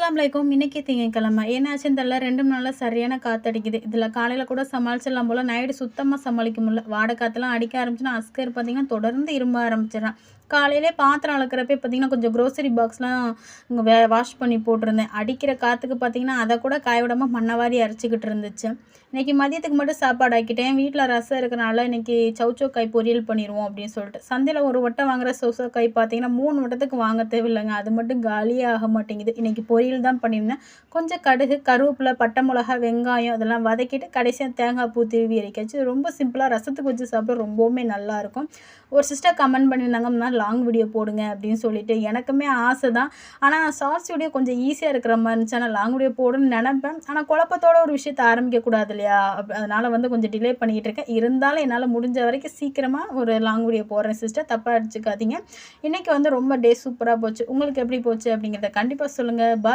அஸ்ஸலாமு அலைக்கும். இன்னைக்கு திங்கட்கிழமை. என்னாச்சுன்னு தெரியல. 2 நாளா சரியான காத்தடிக்குது. இதில காலையில கூட சமாளிச்சிடலாம் போல. நைட்டு சுத்தமா சமாளிக்க முடியல. வாடை காத்துலாம் அடிக்க ஆரம்பிச்சுன்னா, அஸ்கர் பார்த்தீங்கன்னா, தொடர்ந்து இரும்ப ஆரம்பிச்சிடுறான். காலையிலே பாத்திரம் அளக்கிறப்ப பார்த்தீங்கன்னா, கொஞ்சம் க்ரோசரி பாக்ஸ்லாம் இங்க வாஷ் பண்ணி போட்டிருந்தேன். அடிக்கிற காத்துக்கு பார்த்தீங்கன்னா, அத கூட காய விடாம மண்ணவாரி அரைச்சிக்கிட்டு இருந்துச்சு. இன்னைக்கு மதியத்துக்கு மட்டும் சாப்பாடு ஆக்கிட்டேன். வீட்ல ரசம் இருக்கனால இன்னைக்கு சௌச்சௌக்காய் பொரியல் பண்ணிருவோம் அப்படின்னு சொல்லிட்டு. சந்தையில ஒரு வட்டம் வாங்குற சௌசௌக்காய் பார்த்தீங்கன்னா, 3 வட்டத்துக்கு வாங்க தேவையில்லங்க. அது மட்டும் காலியே ஆக மாட்டேங்குது. இன்னைக்கு பொரியல் தான் பண்ணியிருந்தேன். கொஞ்சம் கடுகு, கருவேப்பிலை, பட்டை மிளகாய், வெங்காயம் இதெல்லாம் வதக்கிட்டு கடைசியா தேங்காய் பூ திருவி இறக்கியாச்சு. ரொம்ப சிம்பிளா ரசத்துக்கு வச்சு சாப்பிட ரொம்பவுமே நல்லாயிருக்கும். ஒரு சிஸ்டர் கமெண்ட் பண்ணியிருந்தாங்க, "இந்த மாதிரி லாங் வீடியோ போடுங்க" அப்படின்னு சொல்லிட்டு. எனக்குமே ஆசை தான். ஆனா ஷார்ட்ஸ் வீடியோ கொஞ்சம் ஈஸியா இருக்கிற மாரி இருந்துச்சு. ஆனா லாங் வீடியோ போடணும்னு நெனைப்பேன். ஆனா குழப்பத்தோட ஒரு விஷயத்த ஆரம்பிக்கக்கூடாது இல்லையா? அதனால கொஞ்சம் டிலே பண்ணிக்கிட்டு இருக்கேன். இருந்தாலும் என்னால முடிஞ்ச வரைக்கும் சீக்கிரமா ஒரு லாங் வீடியோ போடுறேன் சிஸ்டர். தப்பா எடுத்துக்காதீங்க. இன்னைக்கு ரொம்ப டே சூப்பரா போச்சு. உங்களுக்கு எப்படி போச்சு அப்படிங்கிறத கண்டிப்பா சொல்லுங்க.